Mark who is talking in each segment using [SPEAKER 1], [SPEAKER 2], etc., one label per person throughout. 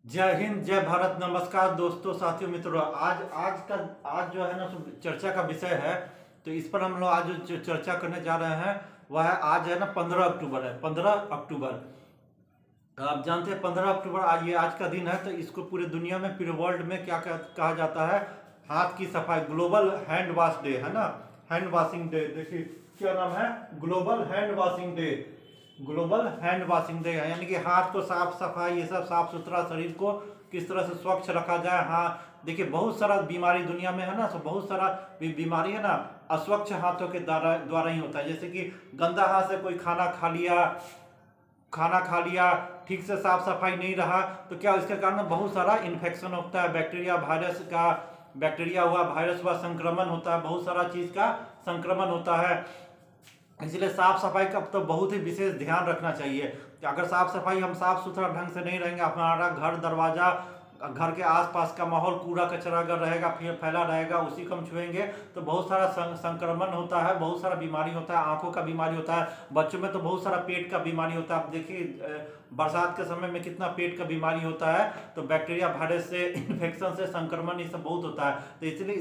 [SPEAKER 1] जय हिंद, जय भारत। नमस्कार दोस्तों, साथियों, मित्रों। आज जो है ना चर्चा का विषय है। तो इस पर हम लोग आज जो चर्चा करने जा रहे हैं वह है, आज है ना 15 अक्टूबर है। 15 अक्टूबर, आप जानते हैं 15 अक्टूबर आज का दिन है। तो इसको पूरे दुनिया में, पूरे वर्ल्ड में क्या कहा जाता है? हाथ की सफाई, ग्लोबल हैंड वॉश डे है ना। हैंड वॉशिंग डे, देखिए क्या नाम है, global hand washing day. Global hand washing day है, यानी कि हाथ को साफ सफाई, ये सब साफ सुथरा, शरीर को किस तरह से स्वच्छ रखा जाए। हाँ, देखिए बहुत सारा बीमारी दुनिया में है ना, तो बहुत सारा बीमारी है ना अस्वच्छ हाथों के द्वारा ही होता है। जैसे कि गंदा हाथ से कोई खाना खा लिया, ठीक से साफ सफाई नहीं रहा, तो क्या इसके कारण बहुत सारा इन्फेक्शन होता है। बैक्टीरिया हुआ, वायरस हुआ, संक्रमण होता है, बहुत सारा चीज का संक्रमण होता है। इसलिए साफ सफाई का तो बहुत ही विशेष ध्यान रखना चाहिए कि अगर साफ सफाई, हम साफ सुथरा ढंग से नहीं रहेंगे, हमारा घर दरवाजा, घर के आसपास का माहौल, कूड़ा कचरा अगर रहेगा, फिर फैला रहेगा, उसी को हम छुएंगे तो बहुत सारा संक्रमण होता है, बहुत सारा बीमारी होता है। आंखों का बीमारी होता है, बच्चों में तो बहुत सारा पेट का बीमारी होता है। आप देखिए बरसात के समय में कितना पेट का बीमारी होता है। तो बैक्टीरिया, वायरस से, इन्फेक्शन से, संक्रमण, ये सब बहुत होता है। तो इसलिए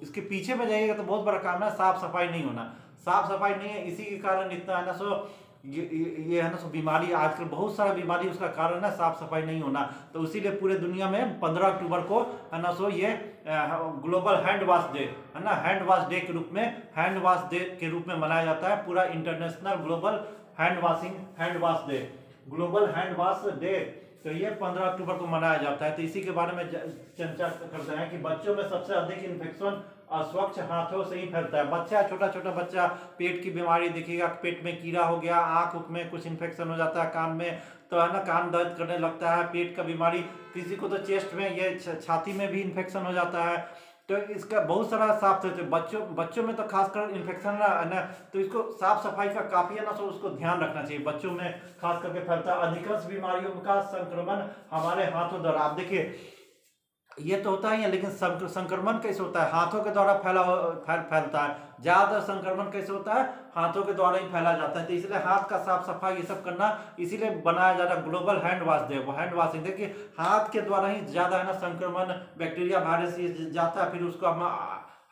[SPEAKER 1] इसके पीछे में जाइएगा तो बहुत बड़ा काम है, साफ सफाई नहीं होना। साफ सफाई नहीं है, इसी के कारण इतना है ना ये है ना बीमारी, आजकल बहुत सारा बीमारी, उसका कारण है साफ सफाई नहीं होना। तो इसीलिए पूरे दुनिया में 15 अक्टूबर को है ना ये ग्लोबल हैंड वॉश डे है ना, हैंड वॉश डे के रूप में, हैंड वॉश डे के रूप में मनाया जाता है। पूरा international global hand wash day, global hand wash day. तो ये 15 अक्टूबर को मनाया जाता है। तो इसी के बारे में चर्चा करते हैं कि बच्चों में सबसे अधिक इन्फेक्शन अस्वच्छ हाथों से ही फैलता है। बच्चा, छोटा छोटा बच्चा, पेट की बीमारी देखिएगा, पेट में कीड़ा हो गया, आंख में कुछ इन्फेक्शन हो जाता है, कान में तो है ना कान दर्द करने लगता है, पेट का बीमारी, किसी को तो चेस्ट में, ये छाती में भी इन्फेक्शन हो जाता है। तो इसका बहुत सारा साफ सुथरे, बच्चों में तो खासकर इन्फेक्शन है ना। तो इसको साफ सफाई का काफी है ना, तो उसको ध्यान रखना चाहिए। बच्चों में खास करके फैलता है अधिकांश बीमारियों का संक्रमण हमारे हाथों द्वारा। आप देखिए ये तो होता ही है, लेकिन संक्रमण कैसे होता है? हाथों के द्वारा फैलता है। ज्यादा संक्रमण कैसे होता है? हाथों के द्वारा ही फैला जाता है। तो इसलिए हाथ का साफ सफाई, ये सब करना इसीलिए बनाया जा रहा है ग्लोबल हैंड वॉश डे। वो हैंड वॉशिंग, देखिए हाथ के द्वारा ही ज्यादा है ना संक्रमण, बैक्टीरिया, वायरस ये जाता है, फिर उसको हम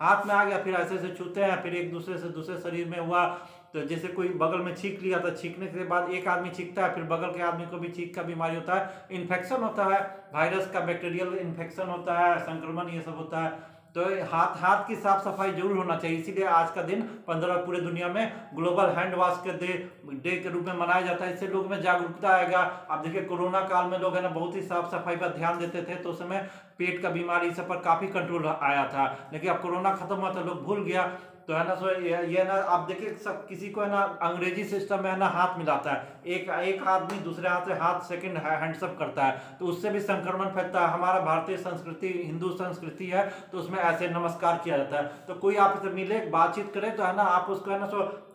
[SPEAKER 1] हाथ में आ गया, फिर ऐसे ऐसे छूते हैं, फिर एक दूसरे से दूसरे शरीर में हुआ। तो जैसे कोई बगल में छींक लिया, तो छींकने के बाद एक आदमी छींकता है, फिर बगल के आदमी को भी छींक का बीमारी होता है, इन्फेक्शन होता है, वायरस का, बैक्टीरियल इन्फेक्शन होता है, संक्रमण ये सब होता है। तो हाथ की साफ सफाई जरूर होना चाहिए। इसीलिए आज का दिन 15 पूरे दुनिया में ग्लोबल हैंड वॉश के डे के रूप में मनाया जाता है। इससे लोग में जागरूकता आएगा। आप देखिए कोरोना काल में लोग है ना बहुत ही साफ सफाई पर ध्यान देते थे, तो उस समय पेट का बीमारी सब पर काफी कंट्रोल आया था। लेकिन अब कोरोना खत्म हुआ तो लोग भूल गया। तो है ना ये ना, आप देखिए सब किसी को है ना अंग्रेजी सिस्टम में है ना हाथ मिलाता है, एक आदमी दूसरे हाथ से हाथ सेकंड हैंड्सअप करता है, तो उससे भी संक्रमण फैलता है। हमारा भारतीय संस्कृति, हिंदू संस्कृति है, तो उसमें ऐसे नमस्कार किया जाता है। तो कोई आपसे मिले, बातचीत करे, तो है ना आप उसको है ना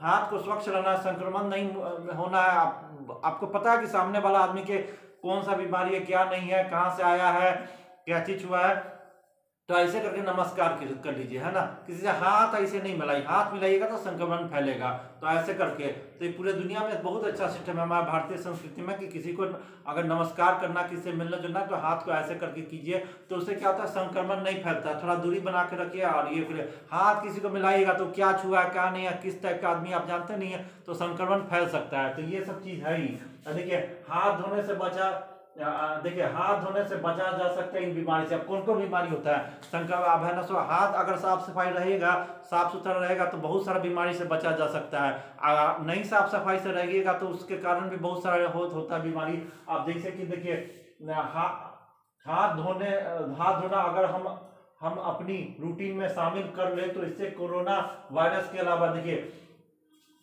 [SPEAKER 1] हाथ को स्वच्छ रहना, संक्रमण नहीं होना है। आपको पता है कि सामने वाला आदमी के कौन सा बीमारी है, क्या नहीं है, कहाँ से आया है, क्या चीज हुआ है। तो ऐसे करके नमस्कार कर लीजिए, है ना। किसी से हाथ ऐसे नहीं मिलाइए, हाथ मिलाइएगा तो संक्रमण फैलेगा। तो ऐसे करके, तो ये पूरे दुनिया में बहुत अच्छा सिस्टम है हमारे भारतीय संस्कृति में कि किसी को अगर नमस्कार करना, किसी से मिलना जुलना, तो हाथ को ऐसे करके कीजिए। तो उससे क्या होता है, संक्रमण नहीं फैलता। थोड़ा दूरी बना के रखिए। और ये फिर हाथ किसी को मिलाइएगा तो क्या छुआ है, क्या नहीं है, किस टाइप का आदमी आप जानते नहीं है, तो संक्रमण फैल सकता है। तो ये सब चीज है ही। देखिए हाथ धोने से बचा जा सकता है इन बीमारी से। अब कौन कौन बीमारी होता है संक्रमण, अब है ना हाथ अगर साफ सफाई रहेगा, साफ सुथरा रहेगा, तो बहुत सारा बीमारी से बचा जा सकता है। नहीं साफ सफाई से रहिएगा तो उसके कारण भी बहुत सारा होता है बीमारी। आप जैसे कि देखिए हाथ धोना अगर हम अपनी रूटीन में शामिल कर ले, तो इससे कोरोना वायरस के अलावा देखिए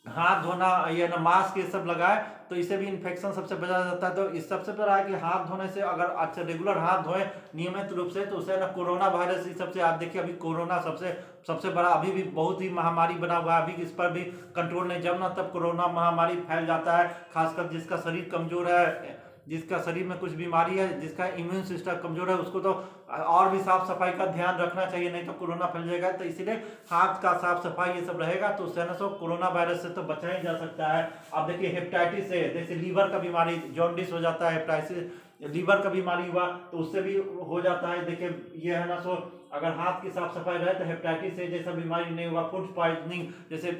[SPEAKER 1] हाथ धोना, ये ना मास्क ये सब लगाए, तो इससे भी इन्फेक्शन सबसे बचा जाता है। तो इस सबसे बड़ा है कि हाथ धोने से, अगर अच्छा रेगुलर हाथ धोए नियमित रूप से, तो उससे ना कोरोना वायरस इस सबसे, आप देखिए अभी कोरोना सबसे बड़ा अभी भी बहुत ही महामारी बना हुआ है। अभी इस पर भी कंट्रोल नहीं, जब ना तब कोरोना महामारी फैल जाता है। खासकर जिसका शरीर कमजोर है, जिसका शरीर में कुछ बीमारी है, जिसका इम्यून सिस्टम कमजोर है, उसको तो और भी साफ सफाई का ध्यान रखना चाहिए, नहीं तो कोरोना फैल जाएगा। तो इसीलिए हाथ का साफ सफाई ये सब रहेगा, तो उससे ना कोरोना वायरस से तो बचा ही जा सकता है। अब देखिए हेपेटाइटिस से, जैसे लीवर का बीमारी, जॉन्डिस हो जाता है, लीवर का बीमारी हुआ तो उससे भी हो जाता है। देखिए ये है ना, सो अगर हाथ की साफ सफाई रहे तो हेपेटाइटिस ए जैसा बीमारी नहीं हुआ। फूड पॉइजनिंग जैसे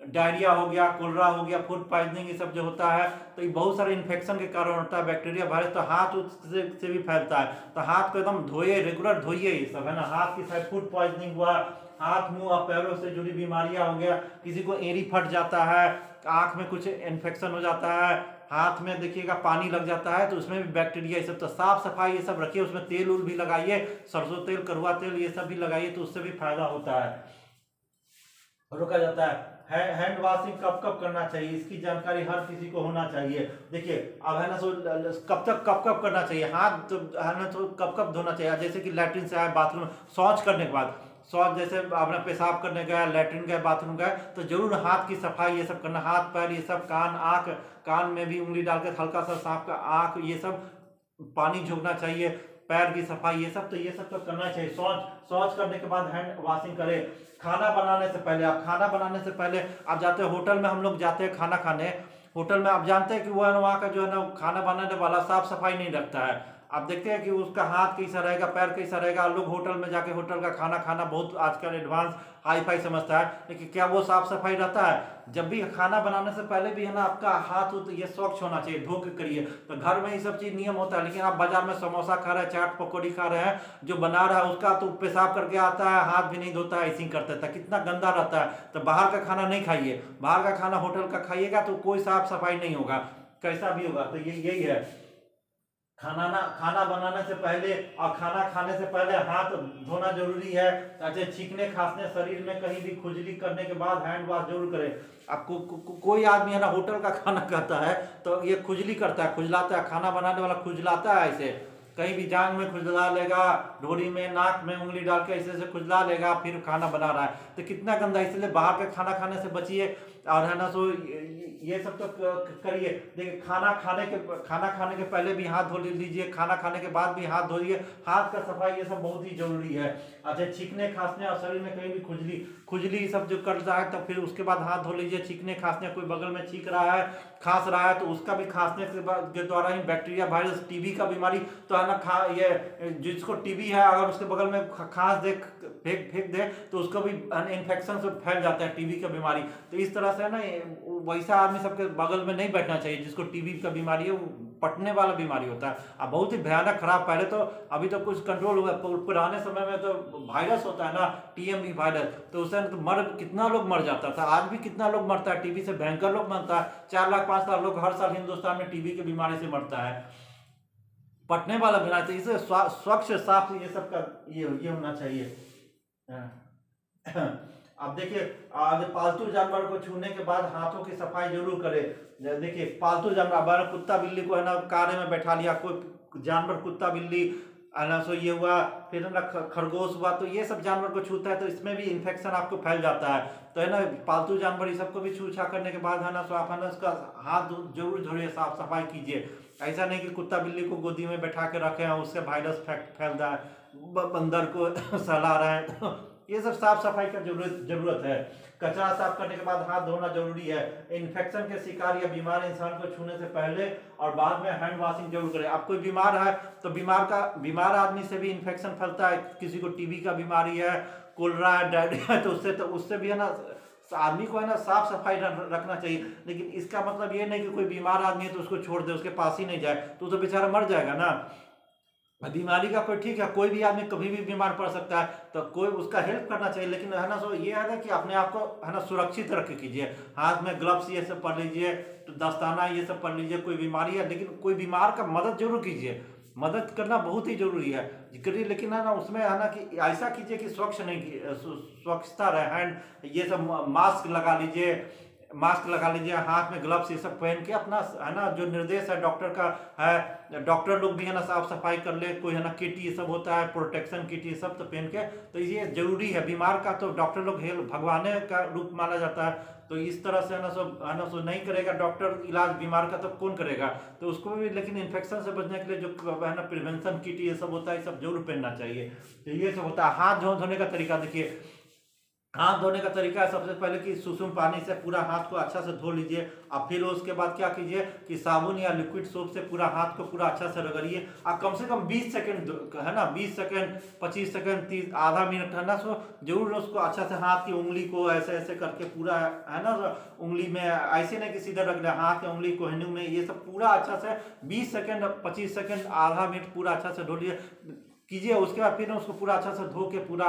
[SPEAKER 1] डायरिया हो गया, कोलरा हो गया, फूड पॉइजनिंग ये सब जो होता है तो ये बहुत सारे इन्फेक्शन के कारण होता है, बैक्टीरिया वायरस। तो हाथ से भी फैलता है, तो हाथ को एकदम धोइए, रेगुलर धोइए, ये सब है ना। हाथ की साइड फूड पॉइजनिंग हुआ, हाथ मुंह और पैरों से जुड़ी बीमारियां हो गया, किसी को एड़ी फट जाता है, आंख में कुछ इन्फेक्शन हो जाता है, हाथ में देखिएगा पानी लग जाता है तो उसमें भी बैक्टीरिया ये सब। तो साफ सफाई ये सब रखिए, उसमें तेल उल भी लगाइए, सरसों तेल, कड़वा तेल ये सब भी लगाइए, तो उससे भी फायदा होता है, रोका जाता है। हैंड वॉशिंग कब कब करना चाहिए, इसकी जानकारी हर किसी को होना चाहिए। देखिए अब है ना, सो कब कब करना चाहिए हाथ, तो है ना, तो कब कब धोना चाहिए। जैसे कि लैट्रिन से आए, बाथरूम, शौच करने के बाद, शौच जैसे आपने पेशाब करने गया, लैट्रिन गए, बाथरूम गए, तो जरूर हाथ की सफाई ये सब करना, हाथ पैर ये सब, कान आँख, कान में भी उंगली डाल के हल्का सा सांप का आँख ये सब पानी झोंकना चाहिए, पैर की सफाई ये सब, तो ये सब तो करना चाहिए। शौच करने के बाद हैंड वॉशिंग करें। खाना बनाने से पहले, आप खाना बनाने से पहले आप जाते हैं होटल में, हम लोग जाते हैं खाना खाने, होटल में आप जानते हैं कि वो है ना, वहाँ का जो है ना खाना बनाने वाला साफ सफाई नहीं रखता है। आप देखते हैं कि उसका हाथ कैसा रहेगा, पैर कैसा रहेगा। लोग होटल में जाके होटल का खाना खाना बहुत आजकल एडवांस हाई फाई समझता है, लेकिन क्या वो साफ सफाई रहता है? जब भी खाना बनाने से पहले भी है ना, आपका हाथ हो तो ये स्वच्छ होना चाहिए, धो के करिए। तो घर में ये सब चीज नियम होता है, लेकिन आप बाजार में समोसा खा रहे हैं, चाट पकौड़ी खा रहे हैं, जो बना रहा है उसका तो पेशाब करके आता है, हाथ भी नहीं धोता है, ऐसे करता है, कितना गंदा रहता है। तो बाहर का खाना नहीं खाइए, बाहर का खाना होटल का खाइएगा तो कोई साफ सफाई नहीं होगा, कैसा भी होगा। तो यही है, खाना बनाने से पहले और खाना खाने से पहले हाथ धोना जरूरी है। अच्छा, छींकने खांसने, शरीर में कहीं भी खुजली करने के बाद हैंड वॉश जरूर करें। आपको कोई आदमी है ना होटल का खाना खाता है तो ये खुजली करता है, खुजलाता है, खाना बनाने वाला खुजलाता है, ऐसे कहीं भी जांग में खुजला लेगा, ढोरी में, नाक में उंगली डाल के ऐसे खुजला लेगा, फिर खाना बना रहा है, तो कितना गंदा। इसलिए बाहर का खाना खाने से बचिए, और है ना, सो ये सब तो करिए। देखिए खाना खाने के पहले भी हाथ धो लीजिए, खाना खाने के बाद भी हाथ धोइए, हाथ का सफाई ये सब बहुत ही जरूरी है। अच्छा, छींकने खांसने और शरीर में कहीं भी खुजली सब जो कर रहा है, तो फिर उसके बाद हाथ धो लीजिए। छींकने खांसने, कोई बगल में छींक रहा है, खांस रहा है, तो उसका भी खांसने के द्वारा ही बैक्टीरिया, वायरस, टीबी का बीमारी तो है ना, ये जिसको टीबी है अगर उसके बगल में खांस दे, फेंक दे, तो उसको भी इन्फेक्शन से फैल जाता है, टीबी का बीमारी। तो इस तरह से है ना, वैसा आदमी सबके बगल में नहीं बैठना चाहिए जिसको टीबी का बीमारी है, वो पटने वाला बीमारी होता है, अब बहुत ही भयानक खराब। पहले तो, अभी तो कुछ कंट्रोल हुआ, पुराने समय में तो वायरस होता है ना, टीएमवी वायरस, तो उससे तो कितना लोग मर जाता था, आज भी कितना लोग मरता है टीबी से, भयंकर लोग मरता है। 4 लाख 5 लाख लोग हर साल हिंदुस्तान में टीबी की बीमारी से मरता है, पटने वाला बीमारी। तो इसे स्वच्छ साफ ये सब का ये होना चाहिए। अब देखिए, पालतू जानवर को छूने के बाद हाथों की सफाई जरूर करें। देखिए पालतू जानवर, अगर कुत्ता बिल्ली को है ना कार में बैठा लिया, कोई जानवर, कुत्ता बिल्ली है ना, सो ये हुआ, फिर है ना खरगोश हुआ, तो ये सब जानवर को छूता है तो इसमें भी इन्फेक्शन आपको फैल जाता है। तो है ना, पालतू जानवर ये सबको भी छू छा करने के बाद है ना, सो आप है ना उसका हाथ जरूर धोइए, साफ सफाई कीजिए। ऐसा नहीं कि कुत्ता बिल्ली को गोदी में बैठा के रखे हैं, उससे वायरस फैल रहा है, बंदर को सहला रहा है, ये सब साफ सफाई का जरूरत है। कचरा साफ करने के बाद हाथ धोना जरूरी है। इन्फेक्शन के शिकार या बीमार इंसान को छूने से पहले और बाद में हैंड वॉशिंग जरूर करें। आप कोई बीमार है तो बीमार आदमी से भी इन्फेक्शन फैलता है, किसी को टीबी का बीमारी है, कोलरा है, डायरिया है, तो उससे भी है ना आदमी को है ना साफ सफाई रखना चाहिए। लेकिन इसका मतलब ये नहीं कि कोई बीमार आदमी है तो उसको छोड़ दे, उसके पास ही नहीं जाए, तो बेचारा मर जाएगा ना। बीमारी का कोई, ठीक है, कोई भी आदमी कभी भी बीमार पड़ सकता है, तो कोई उसका हेल्प करना चाहिए, लेकिन है ना, सो ये है ना कि अपने आप को है ना सुरक्षित रख कीजिए, हाथ में ग्लव्स ये सब पहन लीजिए, तो दस्ताना ये सब पहन लीजिए। कोई बीमारी है, लेकिन कोई बीमार का मदद जरूर कीजिए, मदद करना बहुत ही जरूरी है, लेकिन है ना उसमें है ना कि ऐसा कीजिए कि स्वच्छता रहे। हैंड ये सब मास्क लगा लीजिए, हाथ में ग्लव्स ये सब पहन के अपना है ना, जो निर्देश है डॉक्टर का है, डॉक्टर लोग भी है ना साफ सफाई कर ले, कोई है ना किट ये सब होता है, प्रोटेक्शन किट ये सब तो पहन के, तो ये जरूरी है। बीमार का तो डॉक्टर लोग भगवान का रूप माना जाता है, तो इस तरह से है ना सो नहीं करेगा डॉक्टर इलाज बीमार का, तो कौन करेगा, तो उसको भी। लेकिन इन्फेक्शन से बचने के लिए जो है ना प्रिवेंशन किट ये सब होता है, ये सब जरूर पहनना चाहिए। तो ये सब होता है। हाथ धोने का तरीका देखिए, हाथ धोने का तरीका है सबसे पहले कि सुसुम पानी से पूरा हाथ को अच्छा से धो लीजिए। अब फिर उसके बाद क्या कीजिए कि साबुन या लिक्विड सोप से पूरा हाथ को पूरा अच्छा से रगड़िए। आप कम से कम 20 सेकंड है ना, 20 सेकंड 25 सेकंड 30 आधा मिनट है ना, सो जरूर उसको अच्छा से हाथ की उंगली को ऐसे ऐसे करके पूरा है ना, उंगली में ऐसे नहीं कि सीधा रख दे, हाथ की उंगली कोहनी में ये सब पूरा अच्छा से 20 सेकंड 25 सेकंड आधा मिनट पूरा अच्छा से धो लिए कीजिए। उसके बाद फिर उसको पूरा अच्छा से धो के पूरा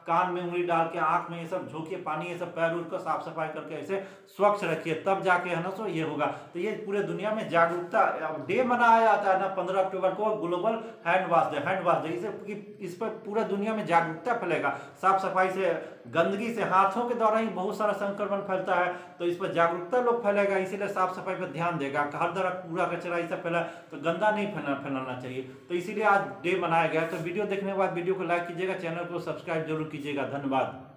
[SPEAKER 1] कान में उंगली डाल के आंख में ये सब झोंकिए पानी, ये सब पैर उर को साफ सफाई करके ऐसे स्वच्छ रखिए, तब जाके है ना सो ये होगा। तो ये पूरे दुनिया में जागरूकता डे मनाया जाता है ना 15 अक्टूबर को, global hand wash day. Hand wash day इस पर पूरा दुनिया में जागरूकता फैलेगा। साफ सफाई से, गंदगी से, हाथों के द्वारा ही बहुत सारा संक्रमण फैलता है, तो इस पर जागरूकता लोग फैलेगा, इसीलिए साफ सफाई पर ध्यान देगा। हर तरह कूड़ा कचरा ये सब फैला तो गंदा नहीं फैलाना चाहिए, तो इसीलिए आज डे मनाया गया। तो वीडियो देखने के बाद वीडियो को लाइक कीजिएगा, चैनल को सब्सक्राइब जरूर कीजिएगा। धन्यवाद।